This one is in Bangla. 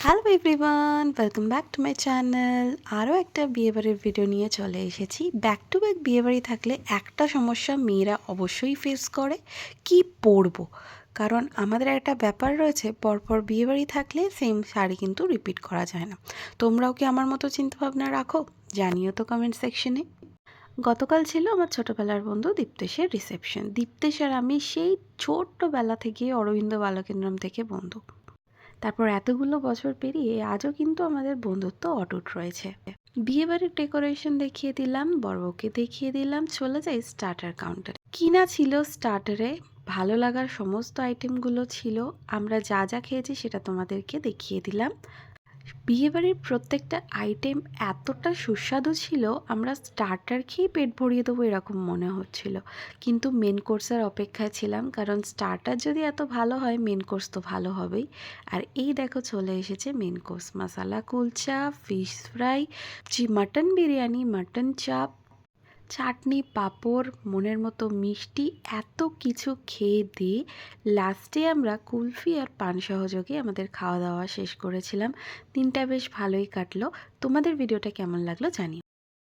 Hello everyone, welcome back to my channel. আরও একটা বিয়েবাড়ির ভিডিও নিয়ে চলে এসেছি। ব্যাক টু ব্যাক বিয়েবাড়ি থাকলে একটা সমস্যা মেয়েরা অবশ্যই ফেস করে, কি পরবো। কারণ আমাদের একটা ব্যাপার রয়েছে, পরপর বিয়েবাড়ি থাকলে সেম শাড়ি কিন্তু রিপিট করা যায় না। তোমরাও কি আমার মতো চিন্তাভাবনা রাখো? জানিও তো কমেন্ট সেকশনে। গতকাল ছিল আমার ছোটোবেলার বন্ধু দীপ্তেশের রিসেপশন। দীপ্তেশ আর আমি সেই ছোট্টবেলা থেকে অরবিন্দ বালকেন্দ্রম থেকে বন্ধু। তারপর এতগুলো বছর পেরিয়ে আজও কিন্তু আমাদের বন্ধুত্ব অটুট রয়েছে। বিয়েবাড়ির ডেকোরেশন দেখিয়ে দিলাম, বরবউকে দেখিয়ে দিলাম, চলে যাই স্টার্টার কাউন্টারে। কিনা ছিল স্টার্টারে ভালো লাগার সমস্ত আইটেমগুলো ছিল। আমরা যা যা খেয়েছি সেটা তোমাদেরকে দেখিয়ে দিলাম। বিয়েবাড়ির প্রত্যেকটা আইটেম এতটা সুস্বাদু ছিল, আমরা স্টার্টার খেয়েই পেট ভরিয়ে দেবো এরকম মনে হচ্ছিল। কিন্তু মেন কোর্সের অপেক্ষায় ছিলাম, কারণ স্টার্টার যদি এত ভালো হয় মেন কোর্স তো ভালো হবেই। আর এই দেখো চলে এসেছে main course, masala kulcha, fish fry, mutton biryani, mutton chaap, chutney, পাঁপড়, মনের মতো মিষ্টি, এত কিছু খেয়ে দিয়ে লাস্টে আমরা কুলফি আর পান সহযোগে আমাদের খাওয়া দাওয়া শেষ করেছিলাম। দিনটা বেশ ভালোই কাটলো। তোমাদের ভিডিওটা কেমন লাগলো জানিও।